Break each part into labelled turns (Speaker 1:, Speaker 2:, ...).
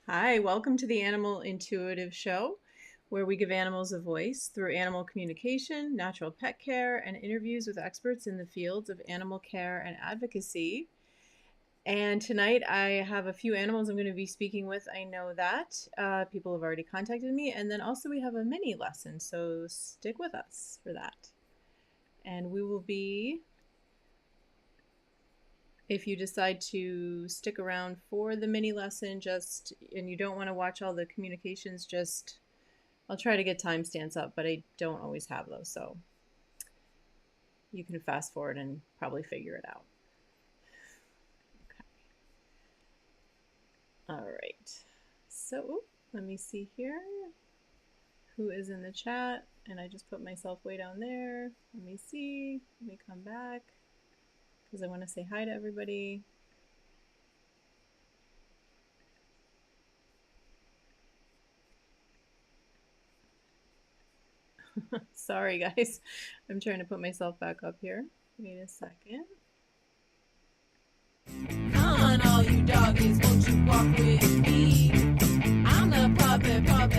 Speaker 1: Hi, welcome to the Animal Intuitive Show, where we give animals a voice through animal communication, natural pet care, and interviews with experts in the fields of animal care and advocacy. And tonight I have a few animals I'm going to be speaking with. I know that people have already contacted me. And then also we have a mini lesson, so stick with us for that. And we will be, if you decide to stick around for the mini lesson, and you don't want to watch all the communications, I'll try to get timestamps up, but I don't always have those, so you can fast forward and probably figure it out. Okay. All right. So let me see here who is in the chat, and I just put myself way down there. Let me see. Let me come back because I want to say hi to everybody. Sorry, guys. I'm trying to put myself back up here. Wait a second. Come on, all you doggies, won't you walk with me? I'm the puppet dog.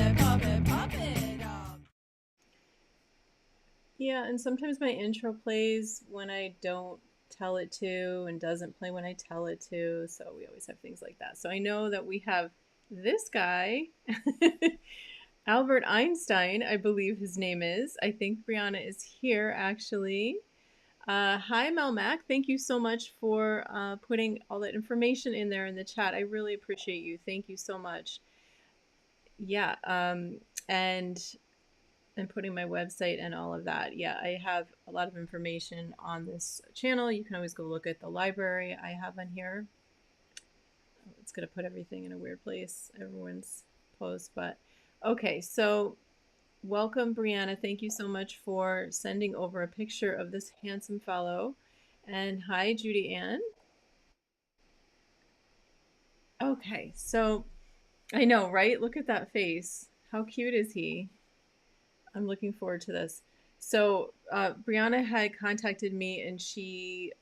Speaker 1: Yeah, and sometimes my intro plays when I don't tell it to and doesn't play when I tell it to. So we always have things like that. So I know that we have this guy, Albert Einstein, I believe his name is. I think Brianna is here actually. Hi, Melmac. Thank you so much for putting all that information in there in the chat. I really appreciate you. Thank you so much. Yeah, and putting my website and all of that. Yeah, I have a lot of information on this channel. You can always go look at the library I have on here. It's going to put everything in a weird place, everyone's post, but okay, so welcome, Brianna. Thank you so much for sending over a picture of this handsome fellow. And hi, Judy Ann. Okay, so I know, right? Look at that face. How cute is he? I'm looking forward to this. So Brianna had contacted me and she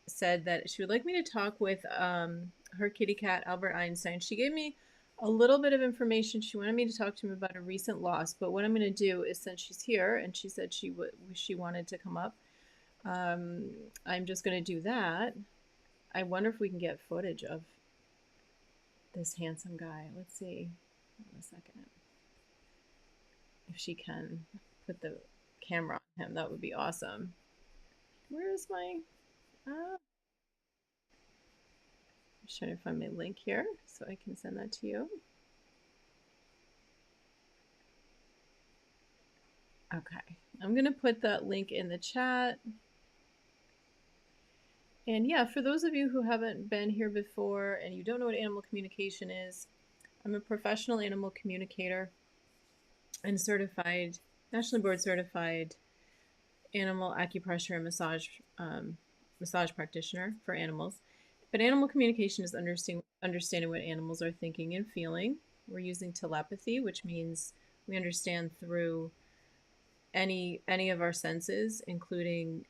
Speaker 1: said that she would like me to talk with her kitty cat, Albert Einstein. She gave me a little bit of information. She wanted me to talk to him about a recent loss, but what I'm going to do is, since she's here and she said she wanted to come up, I'm just going to do that. I wonder if we can get footage of this handsome guy. Let's see. Hold on a second. If she can put the camera on him, that would be awesome. Where is my... I'm just trying to find my link here so I can send that to you. Okay, I'm going to put that link in the chat. And yeah, for those of you who haven't been here before and you don't know what animal communication is, I'm a professional animal communicator and certified, nationally board certified animal acupressure and massage practitioner for animals. But animal communication is understanding what animals are thinking and feeling. We're using telepathy, which means we understand through any of our senses, including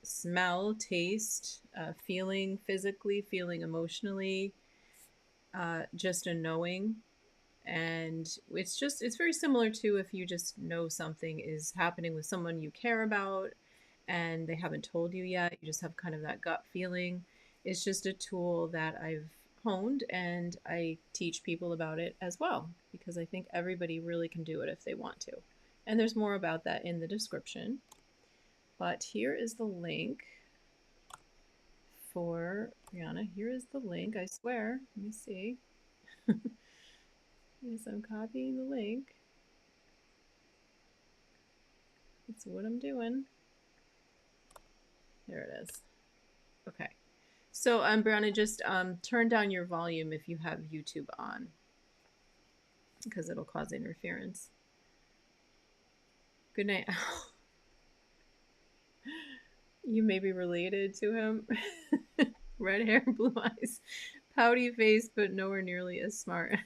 Speaker 1: smell, taste, feeling physically, feeling emotionally, just a knowing. And it's very similar to if you just know something is happening with someone you care about and they haven't told you yet, you just have kind of that gut feeling. It's just a tool that I've honed and I teach people about it as well, because I think everybody really can do it if they want to. And there's more about that in the description. But here is the link for Brianna. Here is the link, I swear. Let me see. Yes, I'm copying the link. That's what I'm doing. There it is. Okay. So, Brianna, just turn down your volume if you have YouTube on, because it'll cause interference. Good night. You may be related to him. Red hair, blue eyes, pouty face, but nowhere nearly as smart.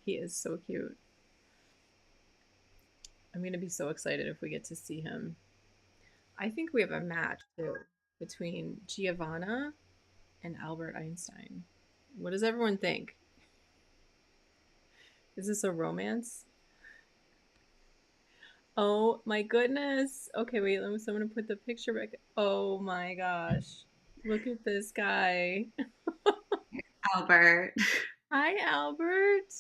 Speaker 1: He is so cute. I'm going to be so excited if we get to see him. I think we have a match too between Giovanna and Albert Einstein. What does everyone think? Is this a romance? Oh my goodness. Okay, wait, let me someone put the picture back. Oh my gosh. Look at this guy.
Speaker 2: Albert.
Speaker 1: Hi, Albert.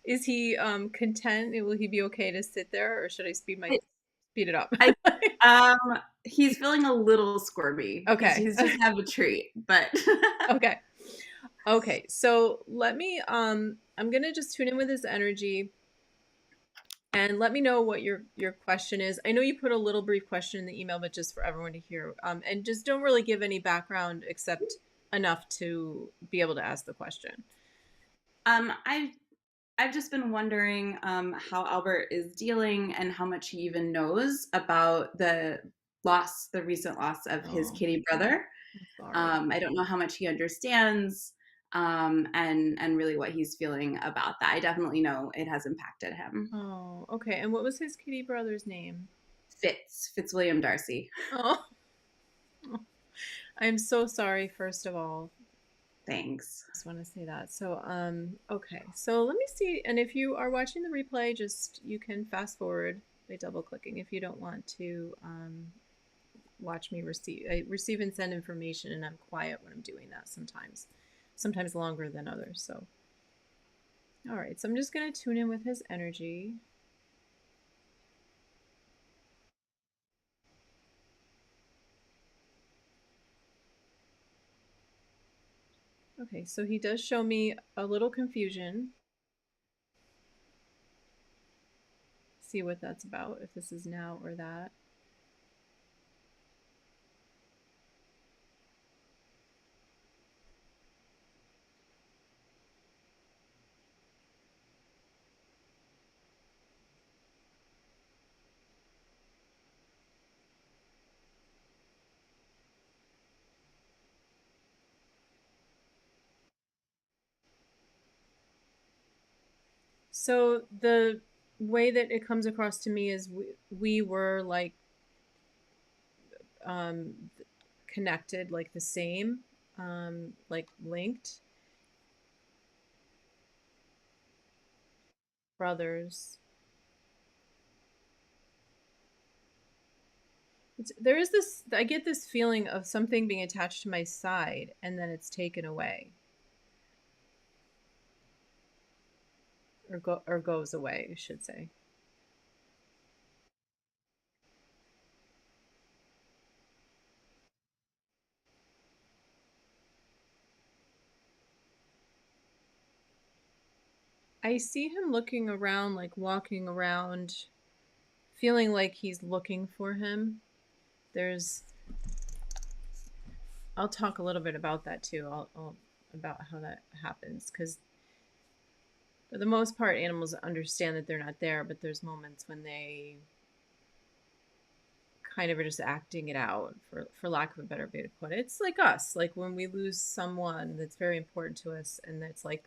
Speaker 1: Is he content? Will he be okay to sit there or should I speed it up?
Speaker 2: I he's feeling a little squirmy.
Speaker 1: Okay.
Speaker 2: He's just have a treat, but
Speaker 1: Okay. Okay. So let me I'm gonna just tune in with his energy and let me know what your question is. I know you put a little brief question in the email, but just for everyone to hear. And just don't really give any background except enough to be able to ask the question.
Speaker 2: I've just been wondering how Albert is dealing and how much he even knows about the recent loss of his
Speaker 1: Oh,
Speaker 2: kitty brother.
Speaker 1: I'm sorry.
Speaker 2: I don't know how much he understands, and really what he's feeling about that. I definitely know it has impacted him.
Speaker 1: Oh, okay. And what was his kitty brother's name?
Speaker 2: Fitzwilliam Darcy.
Speaker 1: Oh, I'm so sorry, first of all.
Speaker 2: Thanks.
Speaker 1: Just want to say that. So, okay. So let me see. And if you are watching the replay, just you can fast forward by double clicking if you don't want to watch me receive and send information, and I'm quiet when I'm doing that sometimes longer than others. So, all right. So I'm just gonna tune in with his energy. Okay. So he does show me a little confusion. See what that's about. If this is now or that. So the way that it comes across to me is we were like um, connected, like the same, like linked brothers. There is this, I get this feeling of something being attached to my side and then it's taken away or goes away, I should say. I see him looking around, like walking around, feeling like he's looking for him. There's, I'll talk a little bit about that too. I'll about how that happens because for the most part, animals understand that they're not there, but there's moments when they kind of are just acting it out, for lack of a better way to put it. It's like us, like when we lose someone that's very important to us, and it's like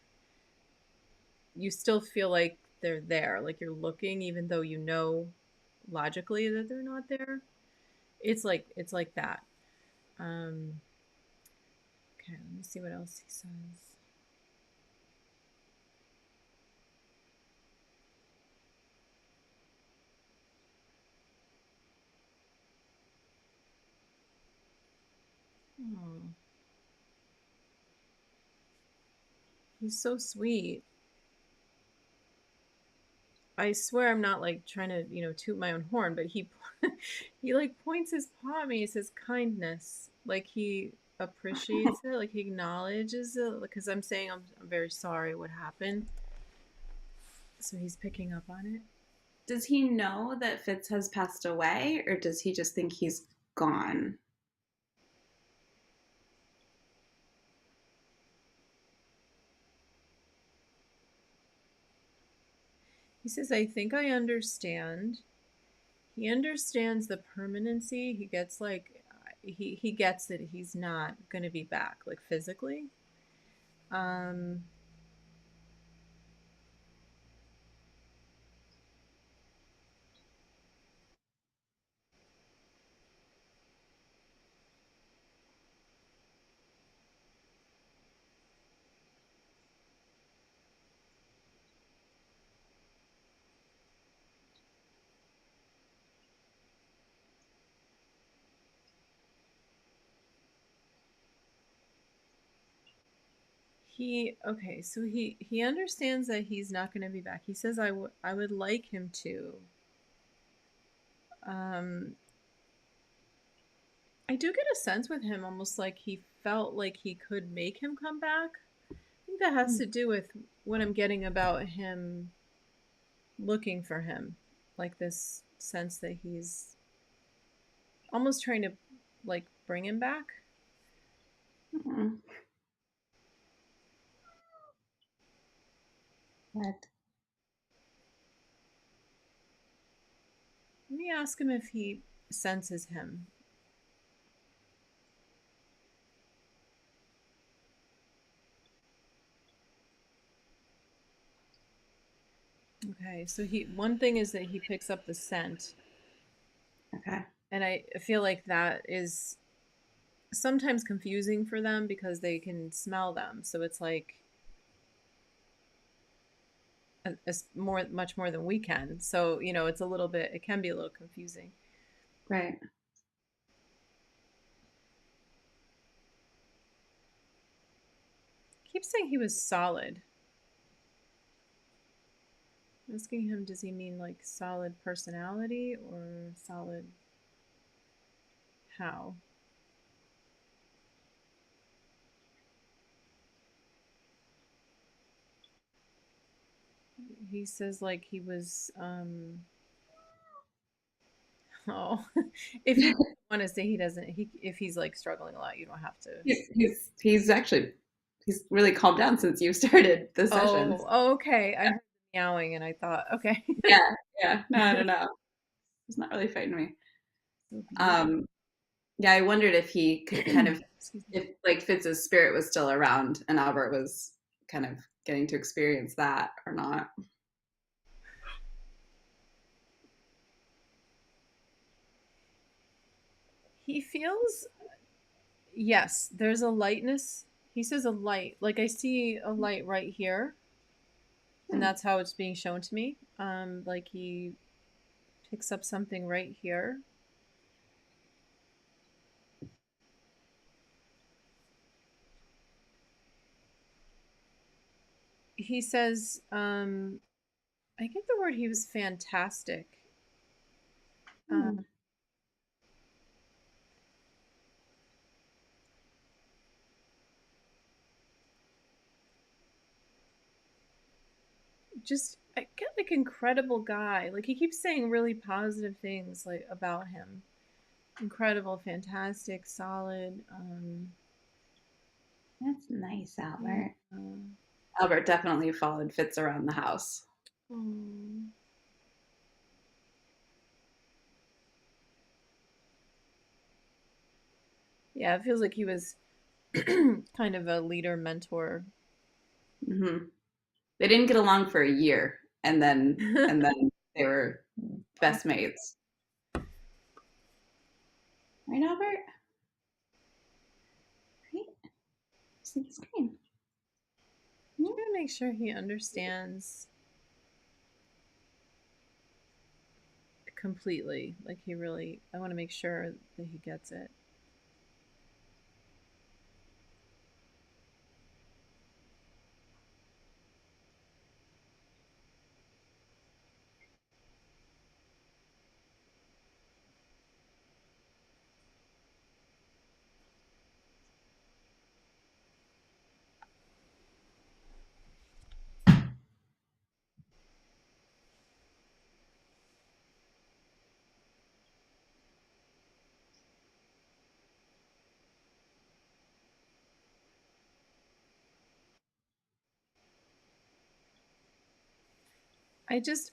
Speaker 1: you still feel like they're there, like you're looking, even though you know logically that they're not there. It's like that. Um, okay, let me see what else he says. Oh, he's so sweet. I swear I'm not like trying to, toot my own horn, but he he like points his paw at me. He says kindness. Like he appreciates it, like he acknowledges it because I'm saying I'm very sorry what happened. So he's picking up on it.
Speaker 2: Does he know that Fitz has passed away, or does he just think he's gone?
Speaker 1: He says, I think I understand. He understands the permanency. He gets like he gets that he's not gonna be back, like physically. Um Okay, so he understands that he's not going to be back. He says I would like him to. Um I do get a sense with him almost like he felt like he could make him come back. I think that has to do with what I'm getting about him looking for him. Like this sense that he's almost trying to like bring him back.
Speaker 2: Mm. What?
Speaker 1: Let me ask him if he senses him. Okay, so he one thing is that he picks up the scent,
Speaker 2: Okay.
Speaker 1: and I feel like that is sometimes confusing for them because they can smell them. So it's like more much more than we can. So, it's a little bit it can be a little confusing.
Speaker 2: Right.
Speaker 1: Keeps saying he was solid. Asking him, does he mean like solid personality or solid how? He says like he was oh if you want to say he doesn't he if he's like struggling a lot, you don't have to.
Speaker 2: He's actually he's really calmed down since you started the sessions.
Speaker 1: Oh, okay. I heard the meowing and I thought, okay.
Speaker 2: Yeah, yeah. No, no, no. It's not really frightening me.
Speaker 1: So beautiful.
Speaker 2: Um, yeah, I wondered if he could kind of,
Speaker 1: Excuse me.
Speaker 2: if like Fitz's spirit was still around and Albert was kind of getting to experience that or not.
Speaker 1: He feels, yes, there's a lightness. He says a light. Like I see a light right here, and
Speaker 2: Hmm.
Speaker 1: that's how it's being shown to me. Like he picks up something right here. He says, I get the word he was fantastic.
Speaker 2: Hmm.
Speaker 1: Just I get like incredible guy. Like he keeps saying really positive things like about him. Incredible, fantastic, solid.
Speaker 2: That's nice,
Speaker 1: Yeah.
Speaker 2: Albert. Albert definitely followed Fitz around the house.
Speaker 1: Oh. Yeah, it feels like he was kind of a leader mentor.
Speaker 2: Hmm. They didn't get along for a year, and then they were best mates. Right, Albert? Right? See the screen. Hmm?
Speaker 1: Trying to make sure he understands completely. Like he really, I want to make sure that he gets it.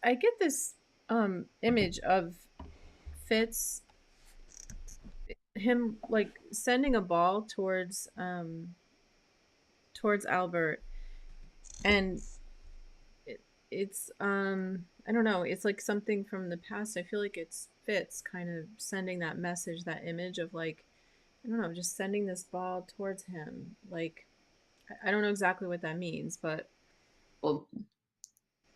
Speaker 1: I get this image of Fitz him like sending a ball towards Albert, and it's I don't know, it's like something from the past. I feel like it's Fitz kind of sending that message, that image of like I don't know, just sending this ball towards him. Like I don't know exactly what that means, but
Speaker 2: Well,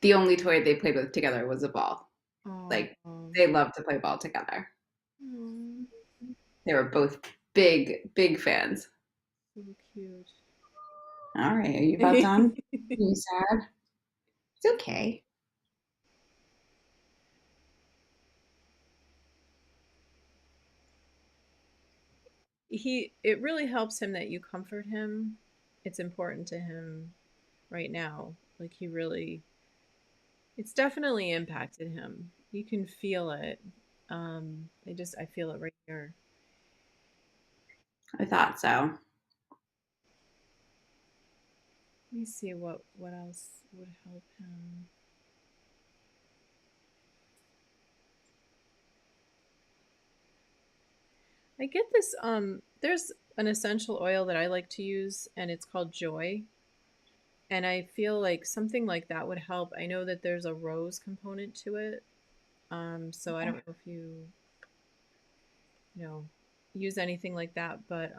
Speaker 2: the only toy they played with together was a ball.
Speaker 1: oh,
Speaker 2: Like they loved to play ball together.
Speaker 1: oh,
Speaker 2: They were both big, big fans.
Speaker 1: so cute.
Speaker 2: All right. Are you about done? Are you sad? It's okay.
Speaker 1: It really helps him that you comfort him. It's important to him right now. Like he really it's definitely impacted him. You can feel it. I feel it right here.
Speaker 2: I thought so.
Speaker 1: Let me see what else would help him. I get this there's an essential oil that I like to use and it's called Joy. And I feel like something like that would help. I know that there's a rose component to it. So I don't
Speaker 2: Okay.
Speaker 1: know if use anything like that, but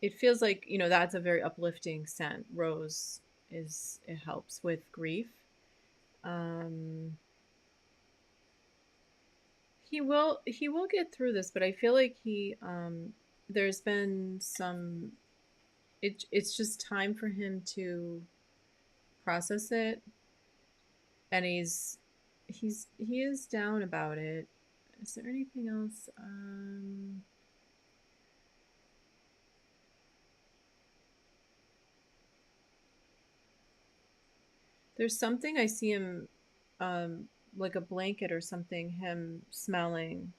Speaker 1: it feels like, that's a very uplifting scent. Rose it helps with grief. Um he will get through this, but I feel like there's been some it's just time for him to process it, and he is down about it. Is there anything else? There's something I see him, like a blanket or something, him smelling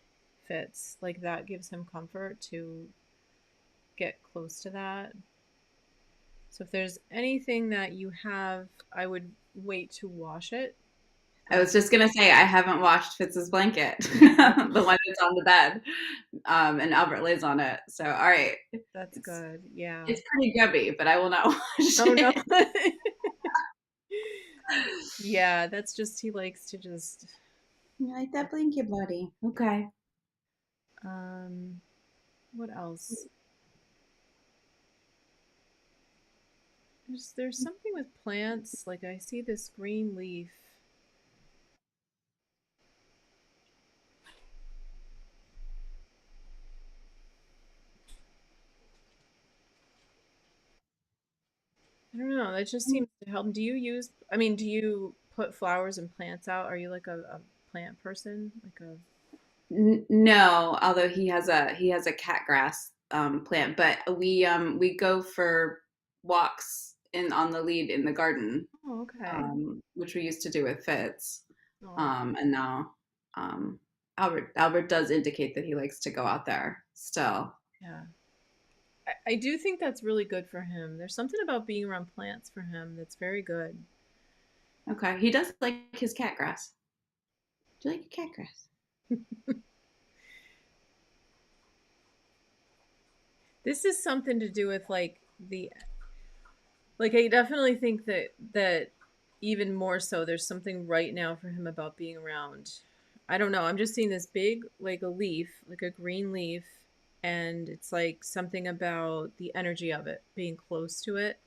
Speaker 1: Fits. Like that gives him comfort to get close to that. So if there's anything that you have, I would wait to wash it.
Speaker 2: I
Speaker 1: Uh,
Speaker 2: was just gonna say I haven't washed Fitz's blanket, the one that's on the bed, and Albert lays on it. So all right,
Speaker 1: that's
Speaker 2: it's
Speaker 1: good. Yeah.
Speaker 2: it's pretty grubby, but I will not wash
Speaker 1: Oh no.
Speaker 2: it.
Speaker 1: Yeah, that's just he likes to just
Speaker 2: You like that blanket, buddy? Okay.
Speaker 1: um what else? There's something with plants, like I see this green leaf. I don't know, that just seems to help. Do you put flowers and plants out? Are you like a plant person? Like a
Speaker 2: No, although he has a catgrass plant, but we go for walks in on the lead in the garden,
Speaker 1: Oh, okay.
Speaker 2: which we used to do with Fitz,
Speaker 1: Oh,
Speaker 2: and now Albert does indicate that he likes to go out there still.
Speaker 1: yeah. I do think that's really good for him. There's something about being around plants for him that's very good.
Speaker 2: Okay, he does like his catgrass. Do you like your catgrass?
Speaker 1: This is something to do with like I definitely think that even more so there's something right now for him about being around. I don't know. I'm just seeing this big like a leaf, like a green leaf, and it's like something about the energy of it, being close to it.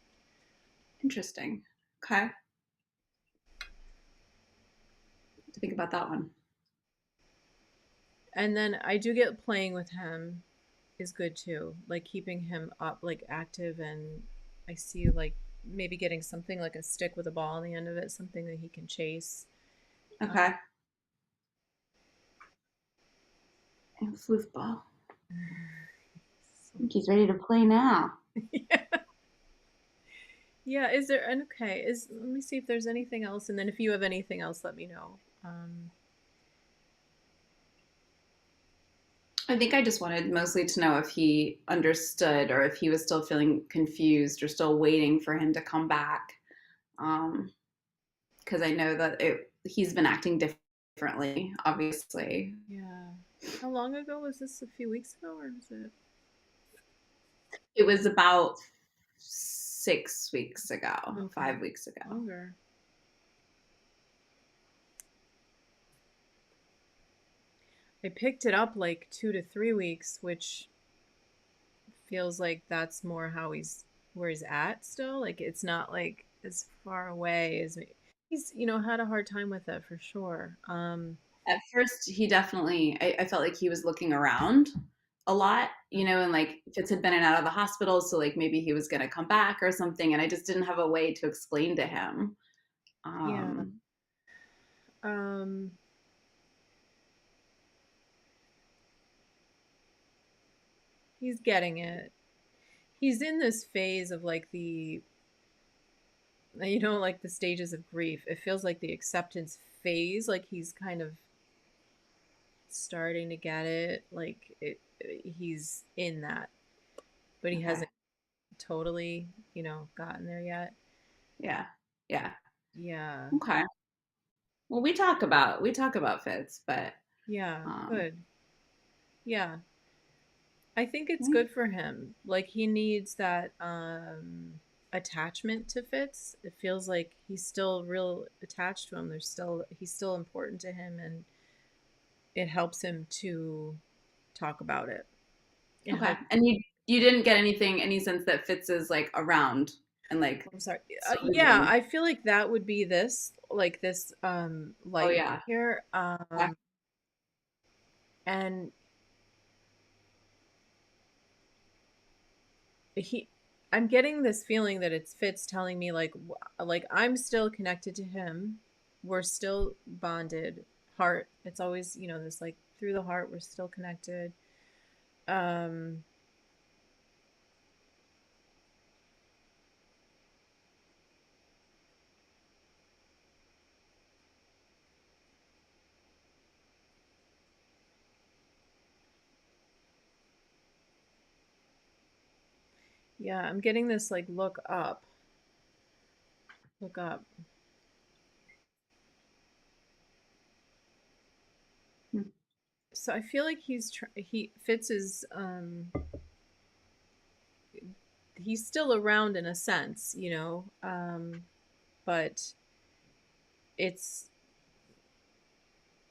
Speaker 2: Interesting. Okay, to think about that one.
Speaker 1: And then I do get playing with him is good too. Like keeping him up like active, and I see like maybe getting something like a stick with a ball on the end of it, something that he can chase. Uh,
Speaker 2: Okay, and foosball. I think he's ready to play now.
Speaker 1: yeah. Yeah, is there okay, is let me see if there's anything else, and then if you have anything else let me know.
Speaker 2: I think I just wanted mostly to know if he understood or if he was still feeling confused or still waiting for him to come back. Um, because I know that he's been acting differently, obviously.
Speaker 1: Yeah. How long ago was this? A few weeks ago, or was it
Speaker 2: It was about 6 weeks ago,
Speaker 1: okay,
Speaker 2: 5 weeks ago.
Speaker 1: longer? I picked it up like 2 to 3 weeks, which feels like that's more how where he's at still. Like it's not like as far away as he's had a hard time with it for sure.
Speaker 2: At first, he definitely, I felt like he was looking around. a lot, and like Fitz had been in and out of the hospital, so like maybe he was gonna come back or something, and I just didn't have a way to explain to him.
Speaker 1: Yeah.
Speaker 2: Um,
Speaker 1: Um, he's getting it. He's in this phase of like like the stages of grief. It feels like the acceptance phase, like he's kind of starting to get it. He's in that, but he
Speaker 2: okay.
Speaker 1: hasn't totally, gotten there yet.
Speaker 2: Yeah. Yeah.
Speaker 1: Yeah.
Speaker 2: Okay. Well, we talk about Fitz, but
Speaker 1: Yeah.
Speaker 2: um,
Speaker 1: Good. Yeah. I think it's
Speaker 2: mm,
Speaker 1: good for him. Like he needs that attachment to Fitz. It feels like he's still real attached to him. He's still important to him, and it helps him to talk about it. It
Speaker 2: okay.
Speaker 1: helps.
Speaker 2: And you didn't get any sense that Fitz is like around and like
Speaker 1: I'm sorry.
Speaker 2: still
Speaker 1: Yeah,
Speaker 2: visiting.
Speaker 1: I feel like that would be this
Speaker 2: Oh
Speaker 1: light
Speaker 2: yeah.
Speaker 1: here.
Speaker 2: Okay.
Speaker 1: And he I'm getting this feeling that it's Fitz telling me like I'm still connected to him. We're still bonded. Heart. It's always, this like through the heart we're still connected. Um yeah, I'm getting this like look up. Look up.
Speaker 2: Hmm.
Speaker 1: So I feel like he Fitz is he's still around in a sense, but it's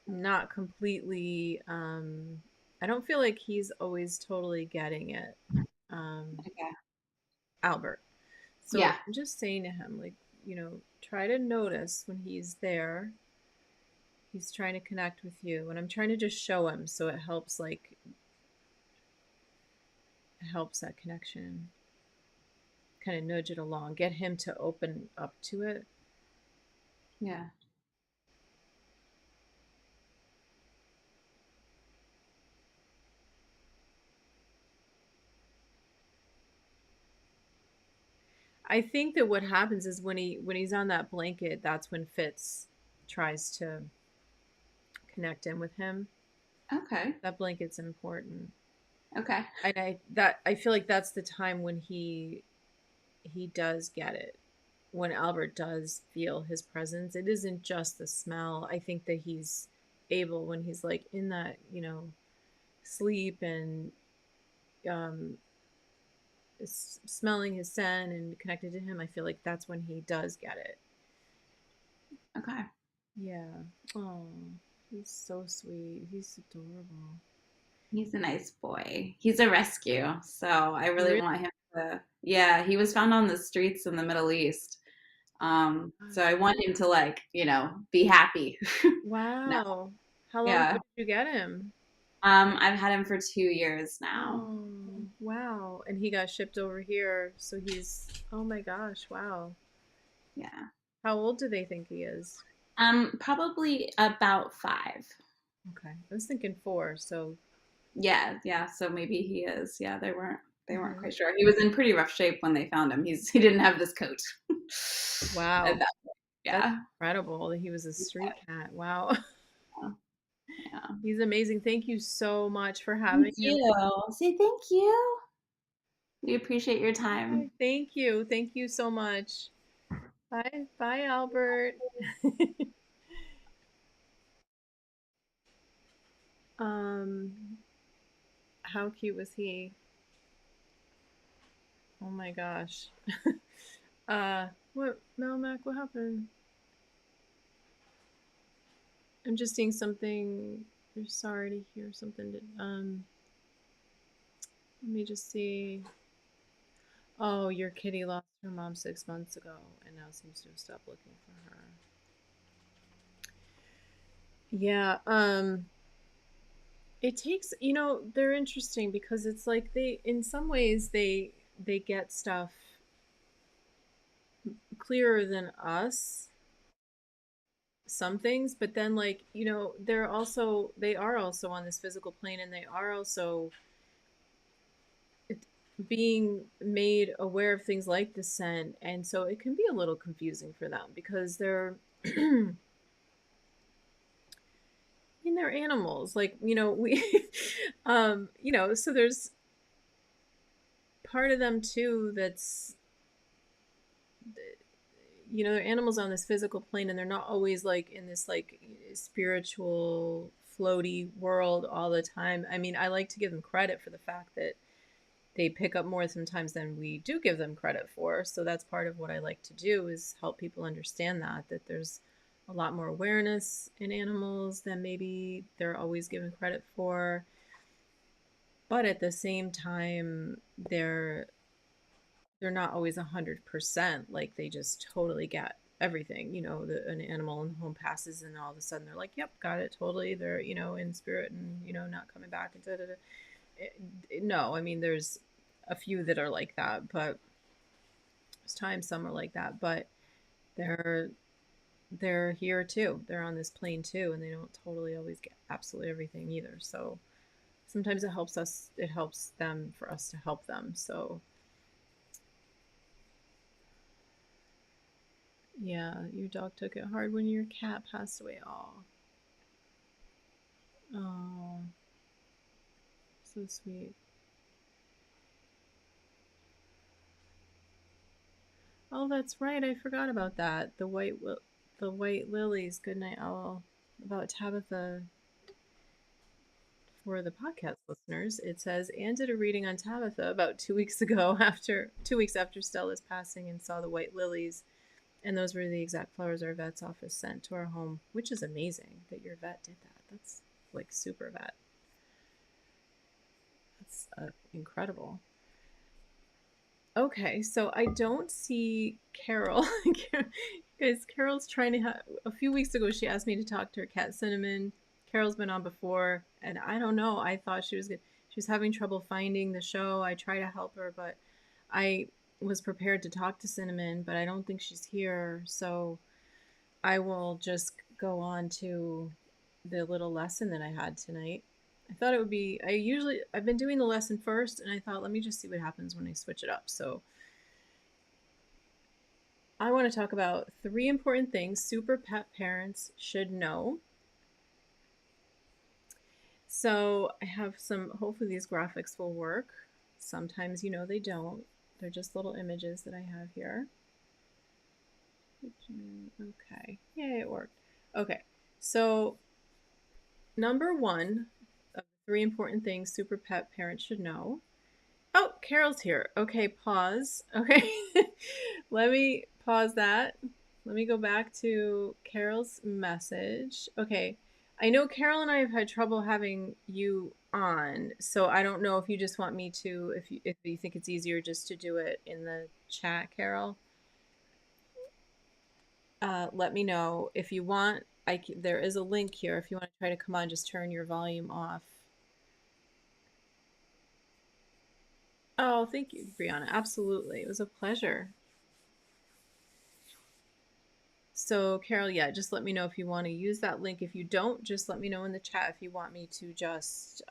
Speaker 1: not completely I don't feel like he's always totally getting it. Um
Speaker 2: Okay.
Speaker 1: Albert. So
Speaker 2: Yeah.
Speaker 1: I'm just saying to him like, try to notice when he's there. He's trying to connect with you and I'm trying to just show him so it helps that connection. Kind of nudge it along, get him to open up to it.
Speaker 2: Yeah.
Speaker 1: I think that what happens is when he's on that blanket, that's when Fitz tries to connect in with him.
Speaker 2: Okay.
Speaker 1: That blanket's important.
Speaker 2: Okay.
Speaker 1: And I feel like that's the time when he does get it. When Albert does feel his presence, it isn't just the smell. I think that he's able when he's like in that, sleep and um smelling his scent and connected to him. I feel like that's when he does get it.
Speaker 2: Okay.
Speaker 1: Yeah. Oh, he's so sweet. He's adorable.
Speaker 2: He's a nice boy. He's a rescue, so I really
Speaker 1: Really?
Speaker 2: want him to. Yeah, he was found on the streets in the Middle East. So
Speaker 1: Gosh.
Speaker 2: I want him to like, be happy. No.
Speaker 1: Wow. How long ago
Speaker 2: Yeah.
Speaker 1: did you get him?
Speaker 2: I've had him for 2 years now.
Speaker 1: Oh, wow. And he got shipped over here. So oh my gosh, wow.
Speaker 2: Yeah.
Speaker 1: How old do they think he is?
Speaker 2: Probably about 5.
Speaker 1: Okay. I was thinking 4. So,
Speaker 2: Yeah, yeah. So maybe he is. Yeah, they weren't
Speaker 1: mhm.
Speaker 2: quite sure. He was in pretty rough shape when they found him. He didn't have this coat. At
Speaker 1: Wow.
Speaker 2: that,
Speaker 1: That's
Speaker 2: yeah.
Speaker 1: incredible that he was a street cat. Wow.
Speaker 2: Yeah. Yeah.
Speaker 1: He's amazing. Thank you so much for
Speaker 2: Thank
Speaker 1: having him.
Speaker 2: you. Say thank you. We appreciate your
Speaker 1: Hi,
Speaker 2: time.
Speaker 1: thank you. Thank you so much. Bye. Bye, Albert. um, how cute was he? Oh my gosh. What, Melmac, what happened? I'm just seeing something. I'm sorry to hear something. Let me just see. Oh, your kitty lost her mom 6 months ago and now seems to have stopped looking for her. Yeah, It takes, they're interesting because it's like in some ways, they get stuff clearer than us, some things, but then like, they are also on this physical plane, and they are also being made aware of things like descent, and so it can be a little confusing for them because they're they're animals, like, we so there's part of them too that's, they're animals on this physical plane, and they're not always like in this like spiritual floaty world all the time. I mean, I like to give them credit for the fact that they pick up more sometimes than we do give them credit for. So that's part of what I like to do, is help people understand that there's a lot more awareness in animals than maybe they're always given credit for. But at the same time, they're not always 100%, like they just totally get everything. An animal in the home passes, and all of a sudden they're like, yep, got it, totally, they're in spirit, and not coming back, and da, da, da. No, I mean, there's a few that are like that, but there's times some are like that, but they're they're here too, they're on this plane too, and they don't totally always get absolutely everything either. So sometimes it helps them for us to help them. So yeah, your dog took it hard when your cat passed away. Oh, so sweet. Oh, that's right, I forgot about that. The white lilies. Good night, owl. About Tabitha. For the podcast listeners, it says Anne did a reading on Tabitha about 2 weeks ago, after 2 weeks after Stella's passing, and saw the white lilies, and those were the exact flowers our vet's office sent to our home, which is amazing that your vet did that. That's like super vet. That's incredible. Okay, so I don't see Carol. Guys, Carol's trying to have. A few weeks ago, she asked me to talk to her cat Cinnamin. Carol's been on before, and I don't know. I thought she was good. She was having trouble finding the show. I try to help her, but I was prepared to talk to Cinnamin, but I don't think she's here. So I will just go on to the little lesson that I had tonight. I thought it would be, I've been doing the lesson first, and I thought, let me just see what happens when I switch it up. So I want to talk about 3 important things super pet parents should know. So I have hopefully these graphics will work. Sometimes, they don't. They're just little images that I have here. Okay. Yay, it worked. Okay. So, number one of the 3 important things super pet parents should know. Oh, Carol's here. Okay, pause. Okay. Let me pause that. Let me go back to Carol's message. Okay. I know Carol and I have had trouble having you on, so I don't know if you just want me to, if you think it's easier just to do it in the chat, Carol. Let me know if you want. There is a link here if you want to try to come on. Just turn your volume off. Oh, thank you, Brianna. Absolutely, it was a pleasure. So, Carol, yeah, just let me know if you want to use that link. If you don't, just let me know in the chat if you want me to just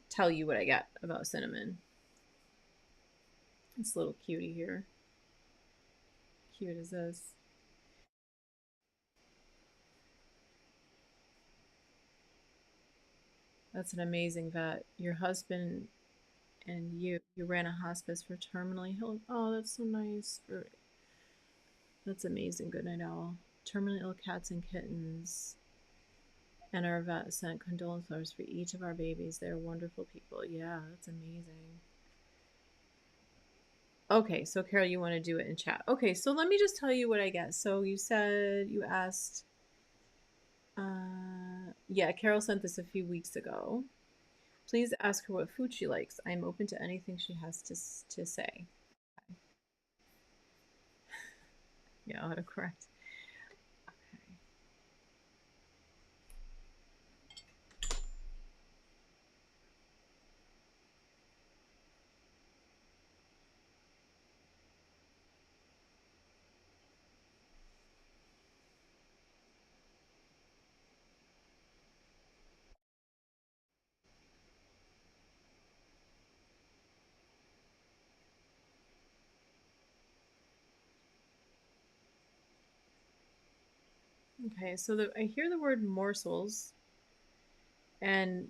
Speaker 1: tell you what I get about Cinnamin. This little cutie here. Cute as this. That's an amazing vet. Your husband and you ran a hospice for terminally ill. Oh, that's so nice. That's amazing. Good night, owl. Terminally ill cats and kittens. And our vet sent condolence letters for each of our babies. They're wonderful people. Yeah, that's amazing. Okay, so Carol, you want to do it in chat. Okay, so let me just tell you what I get. So you asked, yeah, Carol sent this a few weeks ago. Please ask her what food she likes. I'm open to anything she has to say. Yeah, autocorrect. Okay. Okay, so I hear the word morsels, and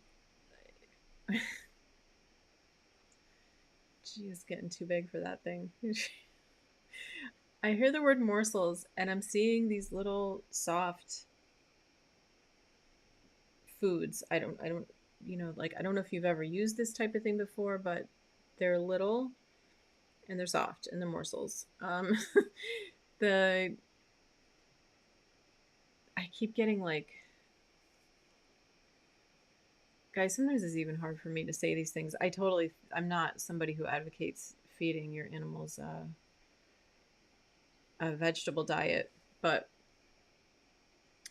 Speaker 1: she is getting too big for that thing. I hear the word morsels, and I'm seeing these little soft foods. I don't, like, I don't know if you've ever used this type of thing before, but they're little and they're soft and they're morsels. The I keep getting like, guys, sometimes it's even hard for me to say these things. I'm not somebody who advocates feeding your animals a vegetable diet, but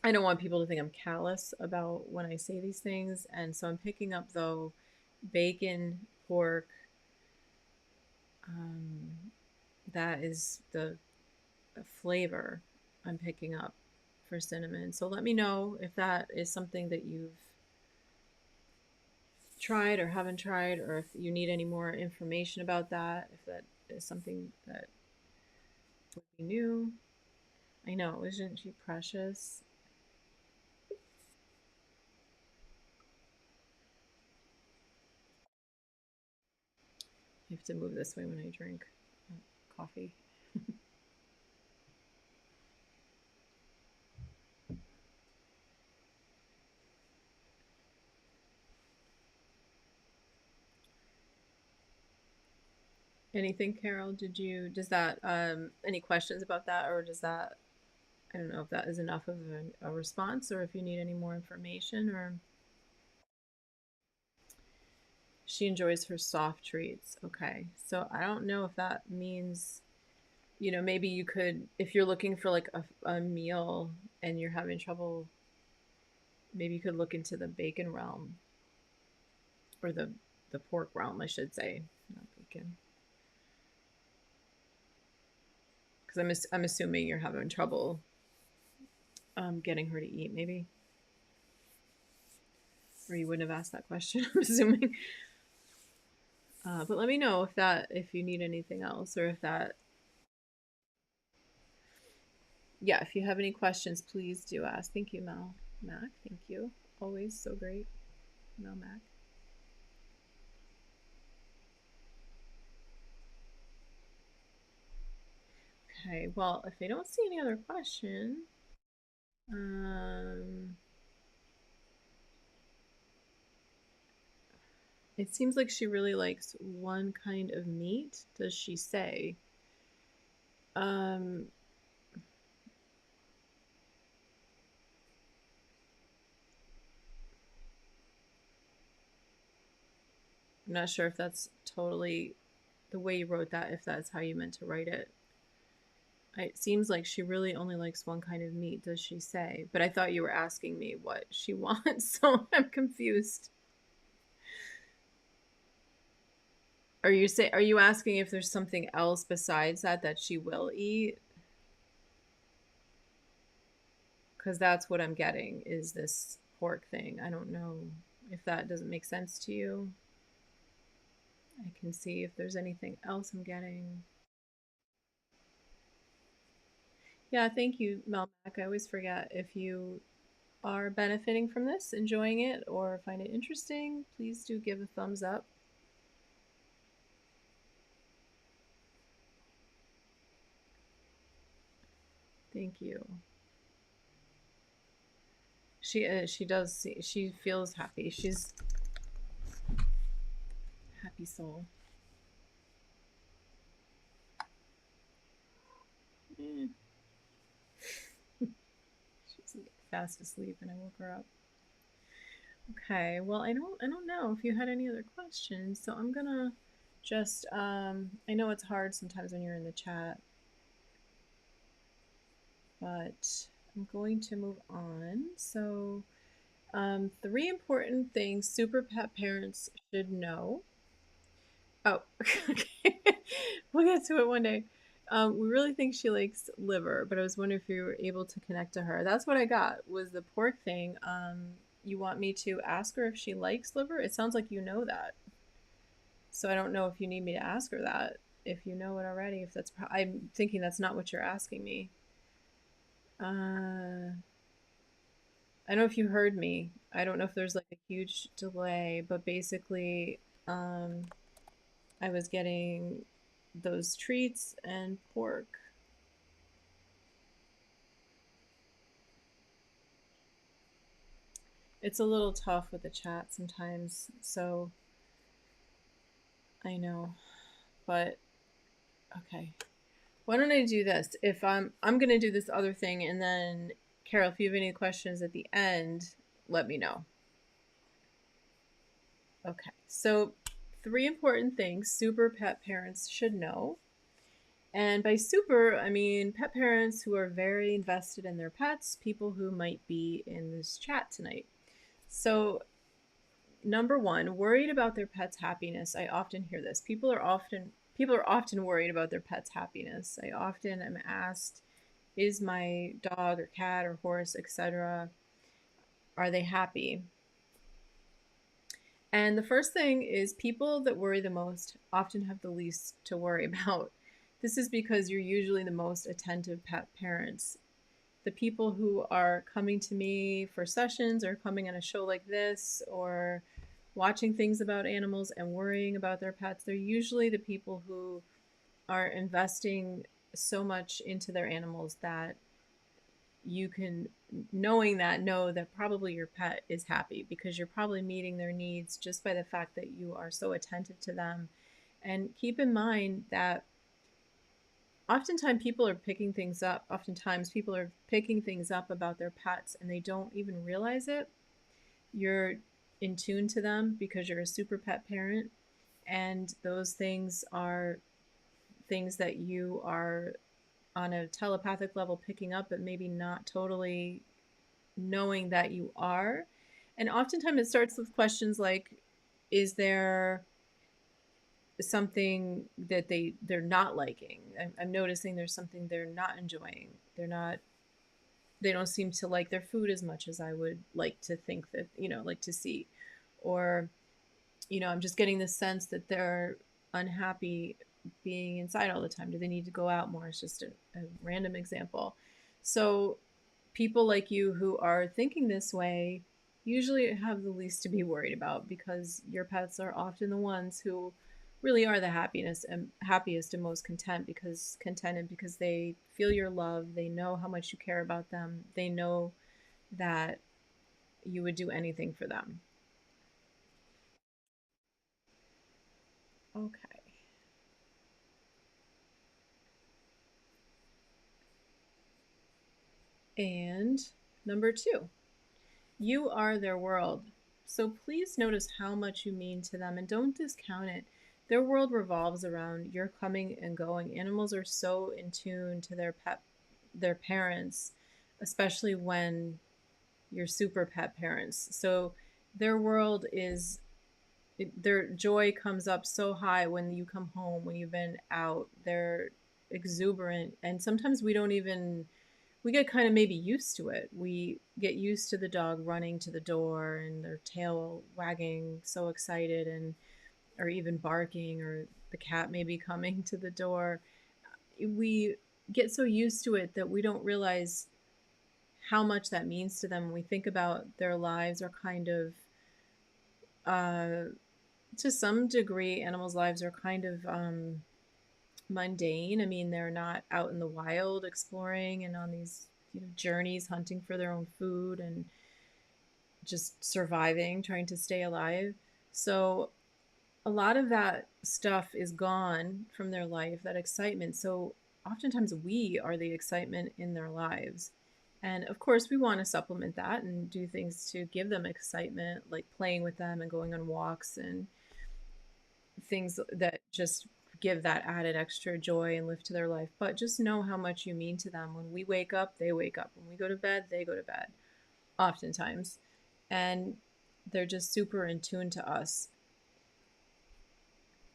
Speaker 1: I don't want people to think I'm callous about when I say these things. And so I'm picking up, though, bacon, pork. Um, that is the flavor I'm picking up for cinnamon. So let me know if that is something that you've tried or haven't tried, or if you need any more information about that, if that is something that would be new. I know, isn't she precious? I have to move this way when I drink coffee. Anything, Carol? Does that, any questions about that, or does that, I don't know if that is enough of a response, or if you need any more information, or she enjoys her soft treats. Okay. So I don't know if that means, maybe you could, if you're looking for like a meal and you're having trouble, maybe you could look into the bacon realm, or the pork realm, I should say, not bacon. Because I'm assuming you're having trouble getting her to eat, maybe, or you wouldn't have asked that question. I'm assuming. But let me know if you need anything else, or if that, yeah, if you have any questions, please do ask. Thank you, Mel Mac. Thank you. Always so great, Mel Mac. Okay, well, if I don't see any other question, um, it seems like she really likes one kind of meat. Does she say? Um, I'm not sure if that's totally the way you wrote that, if that's how you meant to write it. It seems like she really only likes one kind of meat, does she say? But I thought you were asking me what she wants, so I'm confused. Are you asking if there's something else besides that she will eat? Because that's what I'm getting, is this pork thing. I don't know if that doesn't make sense to you. I can see if there's anything else I'm getting. Yeah, thank you, Melmac. I always forget, if you are benefiting from this, enjoying it, or find it interesting, please do give a thumbs up. Thank you. She does see, she feels happy. She's a happy soul. Eh. She's fast asleep and I woke her up. Okay, well, I don't know if you had any other questions, so I'm gonna just I know it's hard sometimes when you're in the chat, but I'm going to move on. So, three important things super pet parents should know. Oh, okay. We'll get to it one day. We really think she likes liver, but I was wondering if you were able to connect to her. That's what I got, was the pork thing. You want me to ask her if she likes liver? It sounds like you know that. So I don't know if you need me to ask her that. If you know it already, if that's, I'm thinking that's not what you're asking me. Uh, I don't know if you heard me. I don't know if there's like a huge delay, but basically, um, I was getting those treats and pork. It's a little tough with the chat sometimes, so I know, but okay. Why don't I do this? If I'm gonna do this other thing, and then Carol, if you have any questions at the end, let me know. Okay, so 3 important things super pet parents should know. And by super, I mean pet parents who are very invested in their pets, people who might be in this chat tonight. So, number one, worried about their pet's happiness. I often hear this. People are often worried about their pet's happiness. I often am asked, is my dog or cat or horse, etc., are they happy? And the first thing is people that worry the most often have the least to worry about. This is because you're usually the most attentive pet parents. The people who are coming to me for sessions or coming on a show like this or watching things about animals and worrying about their pets, they're usually the people who are investing so much into their animals that you can, knowing that, know that probably your pet is happy because you're probably meeting their needs just by the fact that you are so attentive to them. And keep in mind that oftentimes people are picking things up about their pets and they don't even realize it. You're in tune to them because you're a super pet parent, and those things are things that you are on a telepathic level picking up, but maybe not totally knowing that you are. And oftentimes it starts with questions like, is there something that they're not liking? I'm noticing there's something they're not enjoying. They don't seem to like their food as much as I would like to think that, like to see. Or, I'm just getting the sense that they're unhappy being inside all the time. Do they need to go out more? It's just a random example. So people like you who are thinking this way usually have the least to be worried about because your pets are often the ones who really are the happiest and most contented because they feel your love, they know how much you care about them, they know that you would do anything for them. Okay. And number 2, you are their world. So please notice how much you mean to them and don't discount it. Their world revolves around your coming and going. Animals are so in tune to their parents, especially when you're super pet parents. So their world is their joy comes up so high when you come home, when you've been out. They're exuberant, and sometimes we get kind of maybe used to it. We get used to the dog running to the door and their tail wagging, so excited, and or even barking, or the cat maybe coming to the door. We get so used to it that we don't realize how much that means to them. When we think about their lives are kind of, uh, to some degree, animals' lives are kind of mundane. I mean, they're not out in the wild exploring and on these journeys hunting for their own food and just surviving, trying to stay alive. So a lot of that stuff is gone from their life, that excitement. So oftentimes we are the excitement in their lives. And of course, we want to supplement that and do things to give them excitement, like playing with them and going on walks and things that just give that added extra joy and lift to their life. But just know how much you mean to them. When we wake up, they wake up. When we go to bed, they go to bed, oftentimes. And they're just super in tune to us.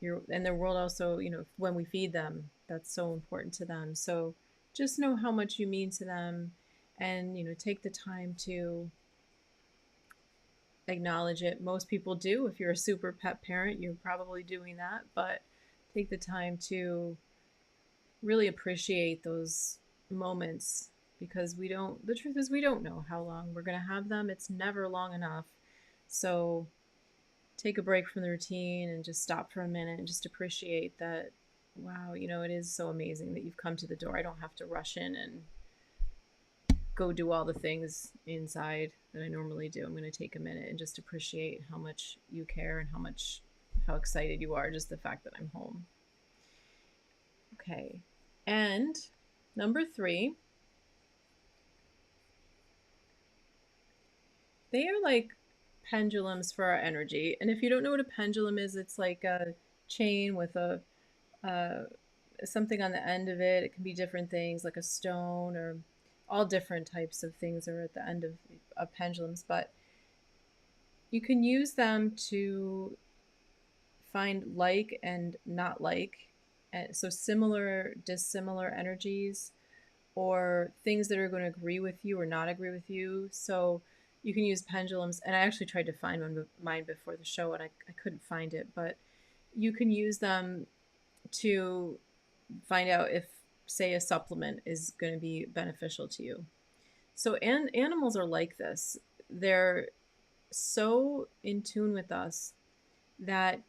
Speaker 1: And their world also, when we feed them, that's so important to them. So just know how much you mean to them and, take the time to acknowledge it. Most people do. If you're a super pet parent, you're probably doing that, but take the time to really appreciate those moments because the truth is, we don't know how long we're going to have them. It's never long enough. So take a break from the routine and just stop for a minute and just appreciate that, wow, it is so amazing that you've come to the door. I don't have to rush in and go do all the things inside that I normally do. I'm going to take a minute and just appreciate how much you care and how excited you are, just the fact that I'm home. Okay. And number 3, they are like pendulums for our energy. And if you don't know what a pendulum is, it's like a chain with a uh, something on the end of it. It can be different things like a stone, or all different types of things are at the end of pendulums. But you can use them to find like and not like. So similar, dissimilar energies, or things that are going to agree with you or not agree with you. So you can use pendulums. And I actually tried to find mine before the show, and I couldn't find it. But you can use them to find out if, say, a supplement is going to be beneficial to you. So animals are like this. They're so in tune with us that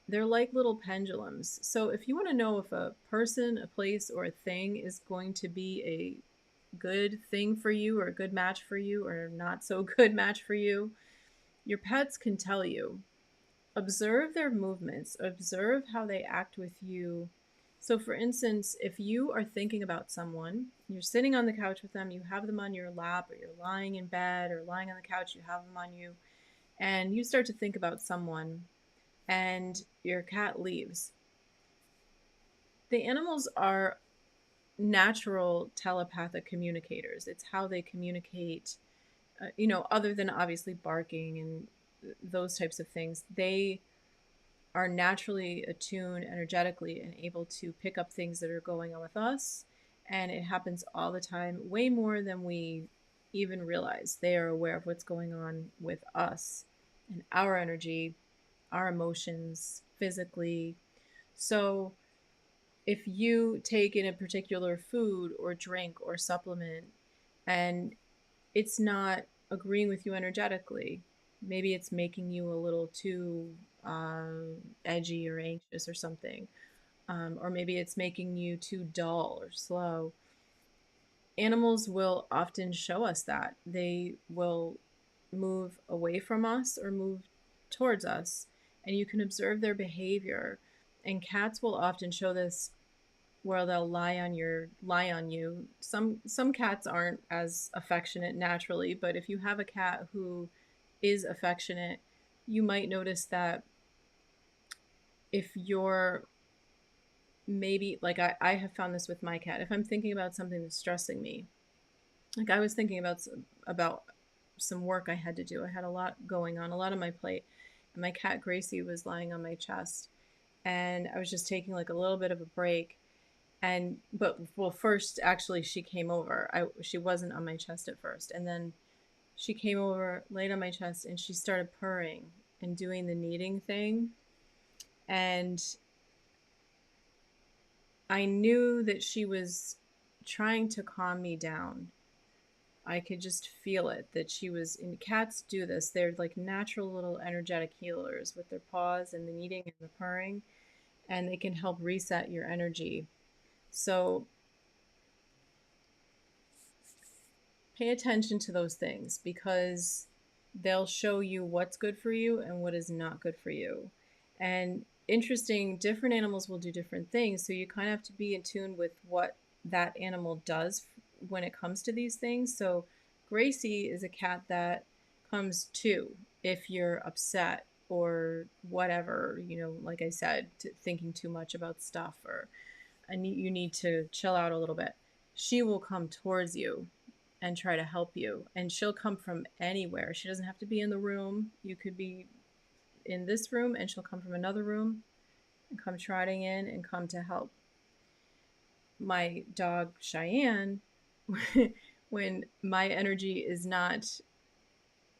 Speaker 1: they're like little pendulums. So if you want to know if a person, a place, or a thing is going to be a good thing for you, or a good match for you, or not so good match for you, your pets can tell you. Observe their movements, observe how they act with you. So, for instance, if you are thinking about someone, you're sitting on the couch with them, you have them on your lap, or you're lying in bed or lying on the couch, you have them on you, and you start to think about someone, and your cat leaves. The animals are natural telepathic communicators. It's how they communicate, other than obviously barking and those types of things. They are naturally attuned energetically and able to pick up things that are going on with us. And it happens all the time, way more than we even realize. They are aware of what's going on with us and our energy, our emotions, physically. So if you take in a particular food or drink or supplement and it's not agreeing with you energetically, maybe it's making you a little too edgy or anxious or something, or maybe it's making you too dull or slow. Animals will often show us that. They will move away from us or move towards us, and you can observe their behavior. And cats will often show this, where they'll lie on you. Some cats aren't as affectionate naturally, but if you have a cat who is affectionate, you might notice that if you're, maybe, like, I have found this with my cat. If I'm thinking about something that's stressing me, like I was thinking about some work I had to do. I had a lot going on, a lot on my plate, and my cat Gracie was lying on my chest, and I was just taking like a little bit of a break. And but well, first actually she came over. She wasn't on my chest at first, and then she came over, laid on my chest, and she started purring and doing the kneading thing. And I knew that she was trying to calm me down. I could just feel it, that she was. And cats do this. They're like natural little energetic healers with their paws and the kneading and the purring, and they can help reset your energy. So pay attention to those things, because they'll show you what's good for you and what is not good for you. And interesting, different animals will do different things. So you kind of have to be in tune with what that animal does when it comes to these things. So Gracie is a cat that comes to if you're upset or whatever, like I said, thinking too much about stuff, or you need to chill out a little bit. She will come towards you and try to help you. And she'll come from anywhere. She doesn't have to be in the room. You could be in this room and she'll come from another room and come trotting in and come to help. My dog Cheyenne, when my energy is not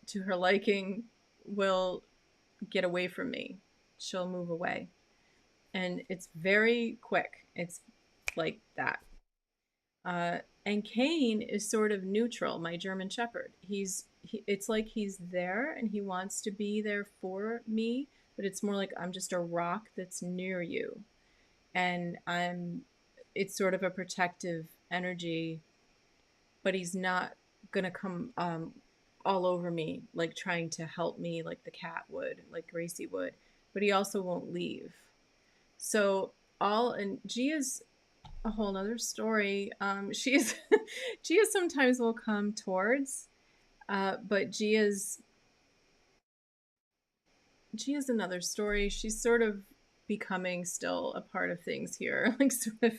Speaker 1: to her liking, will get away from me. She'll move away. And it's very quick. It's like that. And Kane is sort of neutral, my German Shepherd. It's like he's there and he wants to be there for me, but it's more like I'm just a rock that's near you. And it's sort of a protective energy, but he's not gonna come all over me, like trying to help me like the cat would, like Gracie would. But he also won't leave. So and Gia's a whole nother story. She's Gia sometimes will come towards, but Gia's another story. She's sort of becoming still a part of things here, like sort of.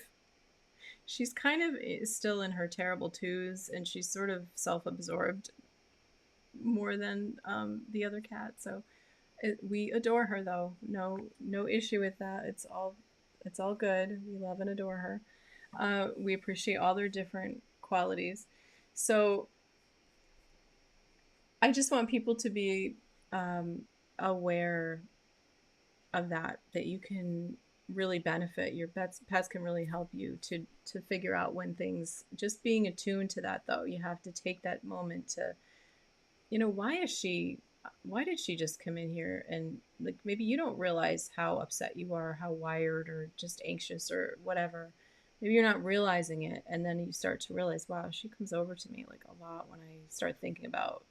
Speaker 1: She's kind of still in her terrible twos, and she's sort of self-absorbed more than the other cat. So we adore her, though. No issue with that. It's all good. We love and adore her. We appreciate all their different qualities. So I just want people to be aware of that you can really benefit. Your pets can really help you to figure out when things. Just being attuned to that, though, you have to take that moment to, why did she just come in here, and like maybe you don't realize how upset you are, how wired or just anxious or whatever. Maybe you're not realizing it, and then you start to realize, wow, she comes over to me like a lot when I start thinking about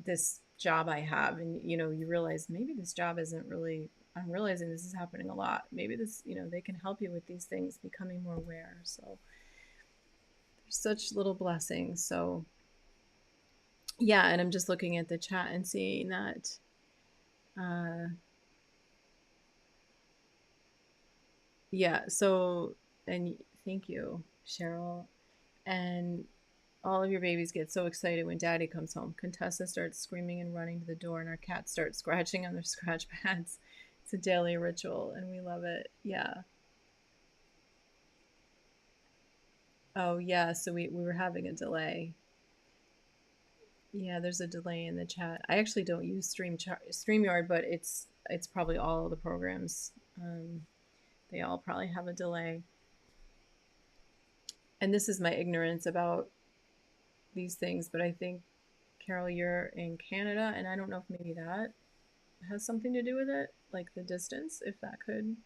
Speaker 1: this job I have. And you realize maybe this job isn't really. I'm realizing this is happening a lot. Maybe they can help you with these things, becoming more aware. So there's such little blessings. So yeah, and I'm just looking at the chat and seeing that uh yeah, so and thank you, Cheryl. And all of your babies get so excited when daddy comes home. Contessa starts screaming and running to the door, and our cats start scratching on their scratch pads. It's a daily ritual, and we love it. Yeah. Oh, yeah. So we were having a delay. Yeah, there's a delay in the chat. I actually don't use StreamYard, but it's probably all of the programs. They all probably have a delay. And this is my ignorance about these things, but I think, Carol, you're in Canada, and I don't know if maybe that has something to do with it, like the distance, if that could.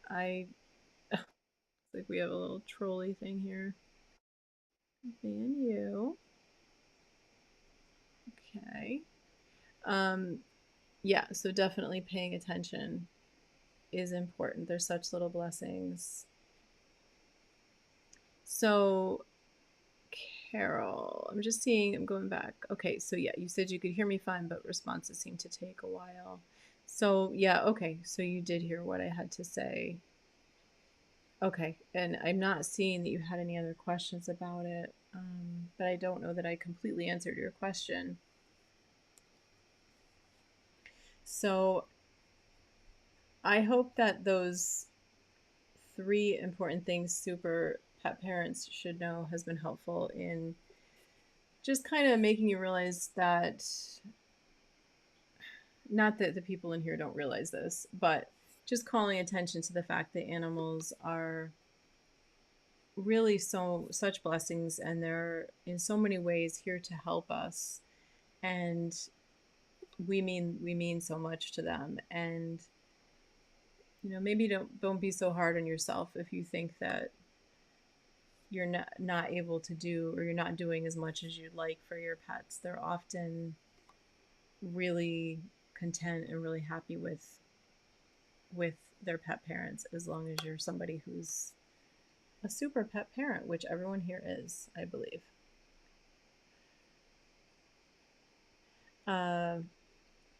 Speaker 1: I like we have a little trolley thing here. And you. Okay. Um, yeah, so definitely paying attention is important. There's such little blessings. So, Carol, I'm just seeing, I'm going back. Okay, so yeah, you said you could hear me fine, but responses seem to take a while. So, yeah, okay, so you did hear what I had to say. Okay, and I'm not seeing that you had any other questions about it, but I don't know that I completely answered your question. So, I hope that those 3 important things super pet parents should know has been helpful in just kind of making you realize that, not that the people in here don't realize this, but just calling attention to the fact that animals are really such blessings, and they're in so many ways here to help us, and we mean so much to them. And maybe don't be so hard on yourself if you think that you're not able to do, or you're not doing as much as you'd like for your pets. They're often really content and really happy with their pet parents, as long as you're somebody who's a super pet parent, which everyone here is, I believe. uh,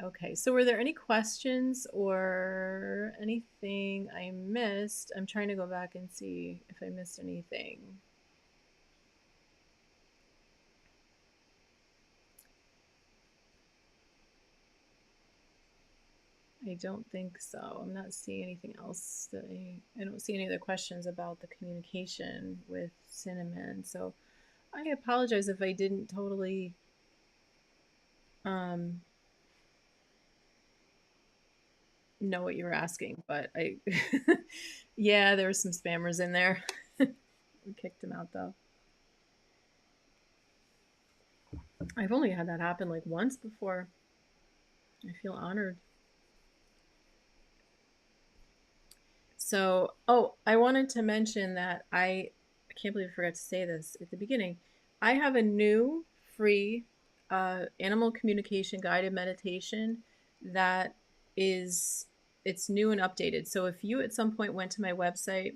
Speaker 1: okay, so were there any questions or anything I missed? I'm trying to go back and see if I missed anything. I don't think so. I'm not seeing anything else that I don't see any other questions about the communication with Cinnamin. So I apologize if I didn't totally um, know what you were asking, but yeah, there were some spammers in there. We kicked him out though. I've only had that happen like once before. I feel honored. So, oh, I wanted to mention that I can't believe I forgot to say this at the beginning. I have a new free animal communication guided meditation that is it's new and updated. So if you at some point went to my website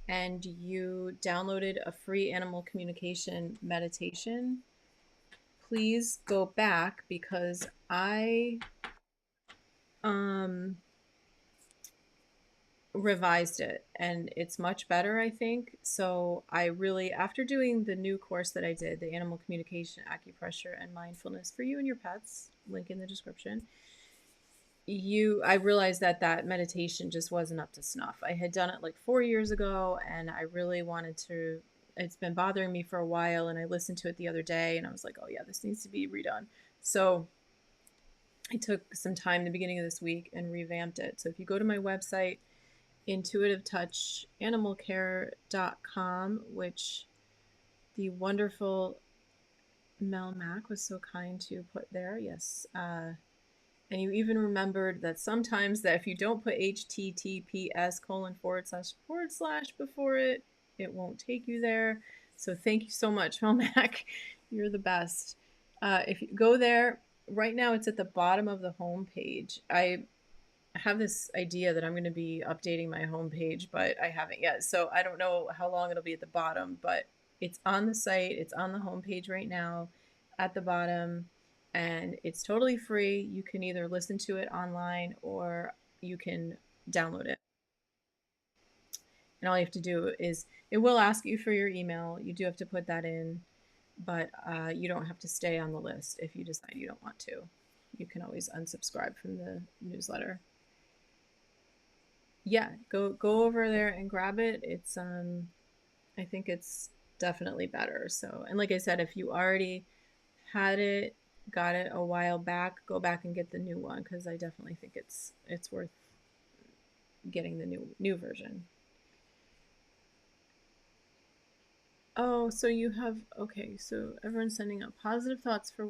Speaker 1: and you downloaded a free animal communication meditation, please go back because I um revised it and it's much better, I think. So I really, after doing the new course that I did, the animal communication, acupressure, and mindfulness for you and your pets, link in the description, I realized that that meditation just wasn't up to snuff. I had done it like 4 years ago and I really wanted to, it's been bothering me for a while, and I listened to it the other day and I was like, oh yeah, this needs to be redone. So I took some time the beginning of this week and revamped it. So if you go to my website, intuitivetouchanimalcare.com, which the wonderful Mel Mack was so kind to put there. Yes. And you even remembered that sometimes that if you don't put https:// before it, it won't take you there. So thank you so much, Mel Mack. You're the best. If you go there, right now it's at the bottom of the home page. I have this idea that I'm going to be updating my homepage, but I haven't yet. So I don't know how long it'll be at the bottom, but it's on the site. It's on the homepage right now at the bottom, and it's totally free. You can either listen to it online or you can download it. And all you have to do is, it will ask you for your email. You do have to put that in, but you don't have to stay on the list if you decide you don't want to. You can always unsubscribe from the newsletter. Yeah, go over there and grab it. It's I think it's definitely better. So, and like I said, if you already had it, got it a while back, go back and get the new one because I definitely think it's worth getting the new version. Oh, so you have, okay, so everyone's sending out positive thoughts for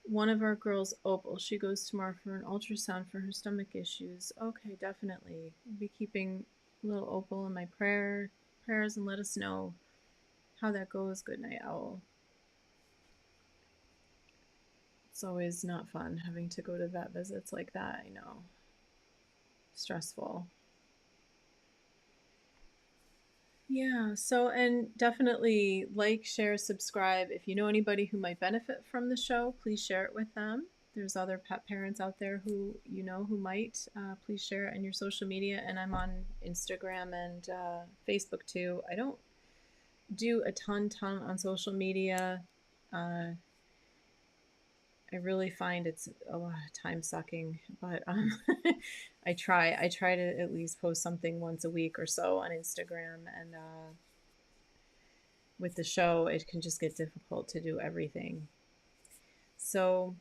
Speaker 1: one of our girls, Opal. She goes tomorrow for an ultrasound for her stomach issues. Okay, definitely. I'll be keeping little Opal in my prayers and let us know how that goes. Good night, Owl. It's always not fun having to go to vet visits like that. I know. Stressful. Yeah, so and definitely like, share, subscribe. If you know anybody who might benefit from the show, please share it with them. There's other pet parents out there who you know who might. Please share it in your social media. And I'm on Instagram and Facebook too. I don't do a ton on social media. Uh, I really find it's a lot of time sucking, but I try. I try to at least post something once a week or so on Instagram, and with the show, it can just get difficult to do everything. So,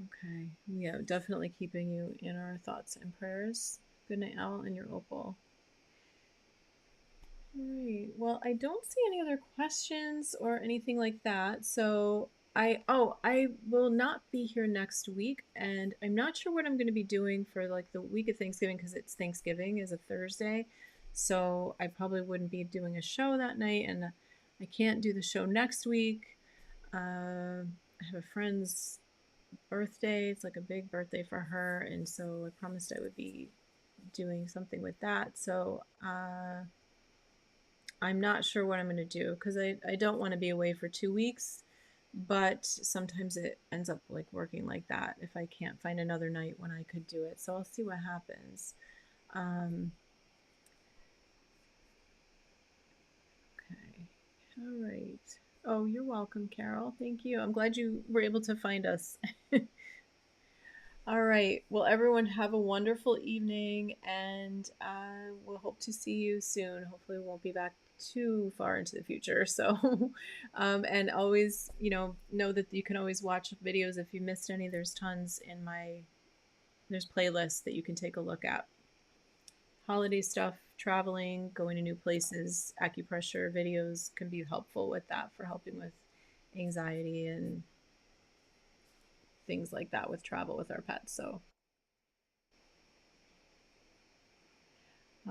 Speaker 1: okay, yeah, definitely keeping you in our thoughts and prayers. Good night, Owl, and your Opal. All right. Well, I don't see any other questions or anything like that. So I will not be here next week, and I'm not sure what I'm going to be doing for like the week of Thanksgiving because it's Thanksgiving is a Thursday. So I probably wouldn't be doing a show that night, and I can't do the show next week. I have a friend's birthday. It's like a big birthday for her, and so I promised I would be doing something with that. So I'm not sure what I'm going to do because I don't want to be away for 2 weeks, but sometimes it ends up like working like that if I can't find another night when I could do it. So I'll see what happens. Um, okay. All right. Oh, you're welcome, Carol. Thank you. I'm glad you were able to find us. All right. Well, everyone, have a wonderful evening, and we'll hope to see you soon. Hopefully, we won't be back too far into the future. So, and always, know that you can always watch videos if you missed any. There's tons in there's playlists that you can take a look at. Holiday stuff, traveling, going to new places, acupressure videos can be helpful with that for helping with anxiety and things like that with travel with our pets. So,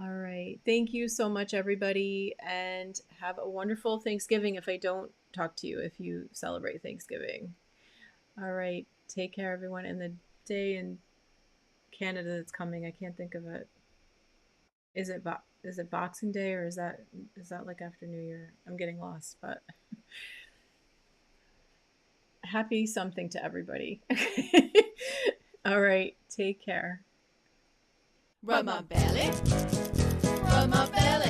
Speaker 1: all right. Thank you so much, everybody, and have a wonderful Thanksgiving if I don't talk to you, if you celebrate Thanksgiving. All right. Take care, everyone. And the day in Canada that's coming, I can't think of it. Is it Boxing Day, or is that like after New Year? I'm getting lost, but happy something to everybody. All right. Take care.
Speaker 3: Rub my belly, rub my belly.